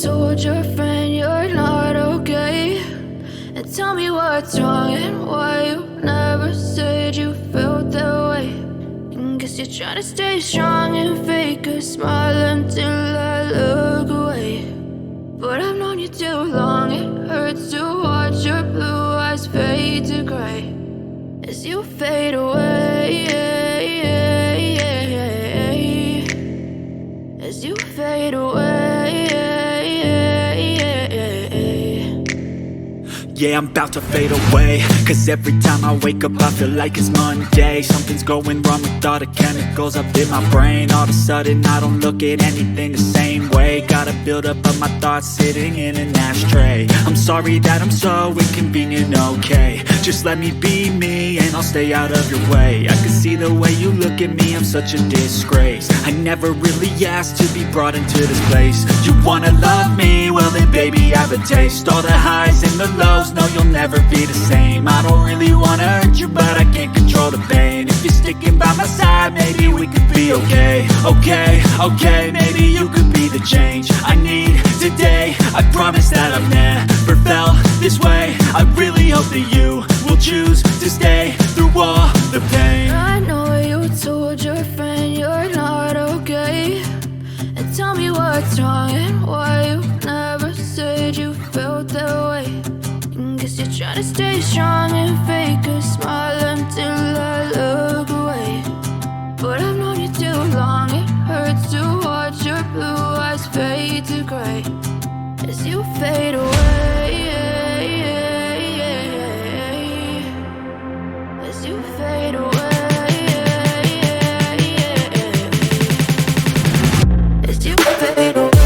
told your friend you're not okay, and tell me what's wrong and why you never said you felt that way. And guess you're trying to stay strong and fake a smile until I look away. But I've known you too long, it hurts to watch your blue eyes fade to gray as you fade away, as you fade away. Yeah, I'm about to fade away, cause every time I wake up I feel like it's Monday. Something's going wrong with all the chemicals up in my brain. All of a sudden I don't look at anything the same way. Got a buildup of my thoughts sitting in an ashtray. I'm sorry that I'm so inconvenient, okay. Just let me be me and I'll stay out of your way. I can see the way you look at me, I'm such a disgrace. I never really asked to be brought into this place. You wanna love me? Well then baby I have a taste. All the highs and the lows, no, you'll never be the same. I don't really wanna hurt you, but I can't control the pain. If you're sticking by my side, maybe we could be okay. Okay, maybe you could be the change I need today. I promise that I've never felt this way. I really hope that you will choose to stay through all the pain. I know you told your friend you're not okay, and tell me what's wrong and why you never said you felt that way. Guess you're trying to stay strong and fake a smile until I look away. But I've known you too long, it hurts to watch your blue eyes fade to gray as you fade away, as you fade away, as you fade away.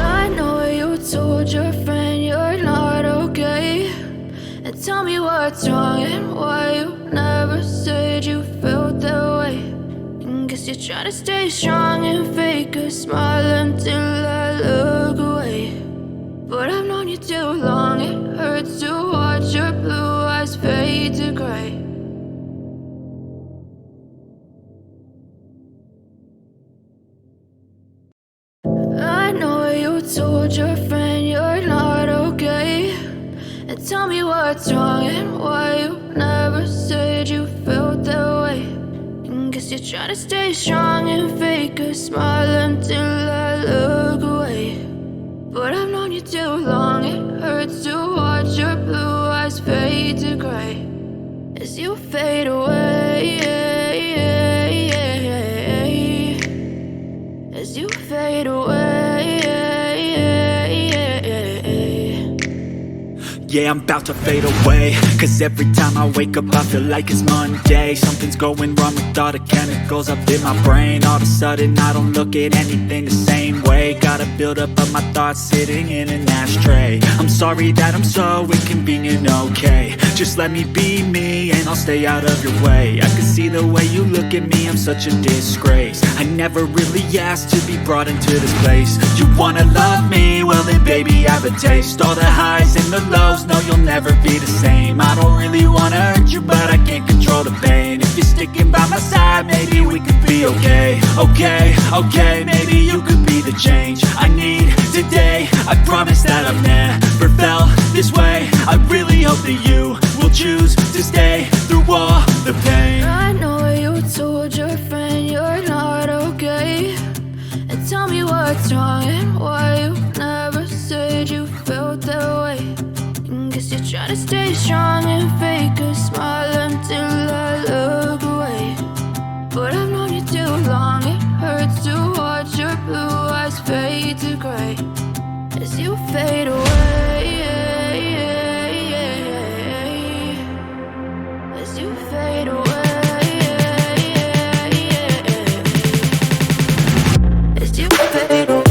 I know you told your friend you're not okay, and tell me what's wrong and why you never said you felt that way. And guess you're trying to stay strong and fake a smile until I look away. But I've known you too long, it hurts to watch your blue eyes fade to gray as you fade away, as you fade away. Yeah, I'm about to fade away, cause every time I wake up I feel like it's Monday. Something's going wrong with all the chemicals up in my brain. All of a sudden I don't look at anything the same way. Got a buildup of my thoughts sitting in an ashtray. I'm sorry that I'm so inconvenient, okay. Just let me be me and I'll stay out of your way. I can see the way you look at me, I'm such a disgrace. I never really asked to be brought into this place. You wanna love me? Well then baby I have a taste. All the highs and the lows, no you'll never be the same. I don't really wanna hurt you but I can't control the pain. If you're sticking by my side maybe we could be okay. Okay, maybe you could be the change I need today. I promise that I've never felt this way. I really hope that you will choose to stay through all the pain. I know you told your friend you're not okay, and tell me what's wrong and why you never said you felt that way. Guess you're trying to stay strong and fake a smile until I look away. But I've known you too long, it hurts to watch your blue eyes fade to gray as you fade away. As you fade away. As you fade away.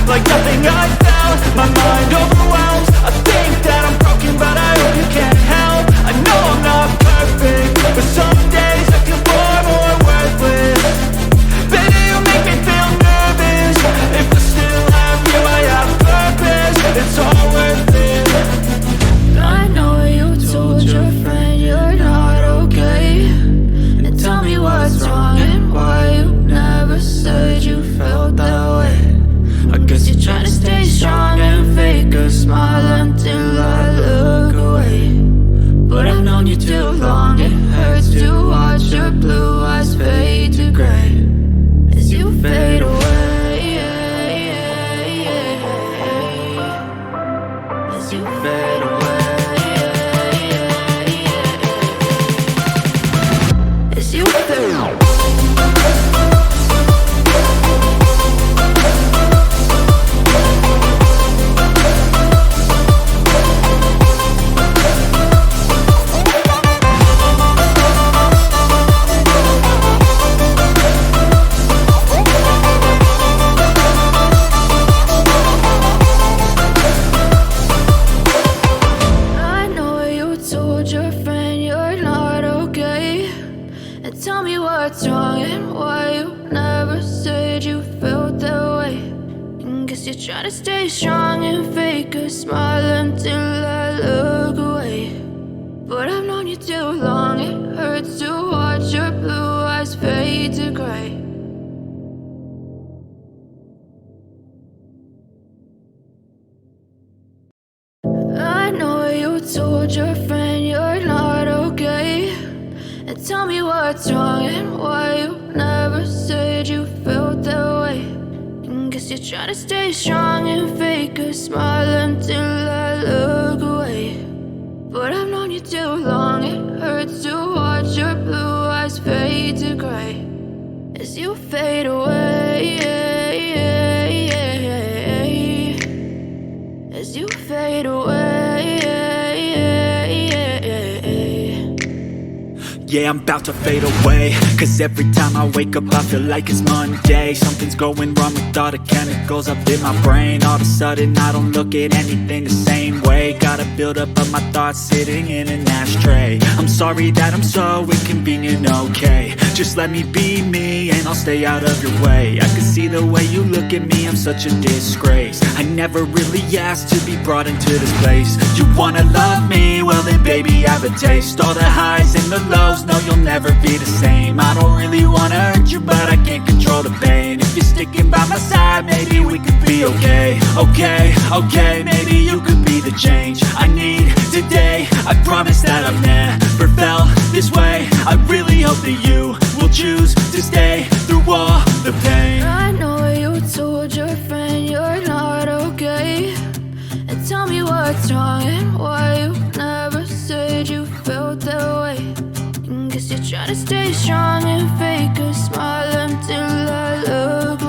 Like nothing I felt, my mind overwhelms. I think that I'm broken, but I hope you can't help. I know I'm not perfect, but some days I feel far more worthless. Baby, you make me feel nervous. If I still have you, I have purpose. It's all worth it. I know you told your friend you're not okay, and tell me what's wrong and why you never said you felt that way. I guess you're trying to stay strong and fake a smile until I look away. But I've known you too long, it hurts to watch your blue eyes fade to gray as you fade away. As you fade away. As you fade away. Tell me what's wrong and why you never said you felt that way. Guess you're trying to stay strong and fake a smile until I look away. But I've known you too long, it hurts to watch your blue eyes fade to gray. I know you told your friend you're not okay, and tell me what's wrong and why you never said you felt that way. Guess you're trying to stay strong and fake a smile until I look away. But I've known you too long, it hurts to watch your blue eyes fade to gray as you fade away. As you fade away. Yeah, I'm about to fade away, cause every time I wake up I feel like it's Monday. Something's going wrong with all the chemicals up in my brain. All of a sudden I don't look at anything the same way. Got a buildup of my thoughts sitting in an ashtray. I'm sorry that I'm so inconvenient, okay. Just let me be me and I'll stay out of your way. I can see the way you look at me, I'm such a disgrace. I never really asked to be brought into this place. You wanna love me? Well then baby I have a taste. All the highs and the lows, no you'll never be the same. I don't really wanna hurt you but I can't control the pain. If you're sticking by my side maybe we could be okay. Okay, maybe you could be the change I need today. I I promise that I've never felt this way. I really hope that you will choose to stay through all the pain. I know you told your friend you're not okay, and tell me what's wrong and why you never said you felt that way. Guess you're trying to stay strong and fake a smile until I look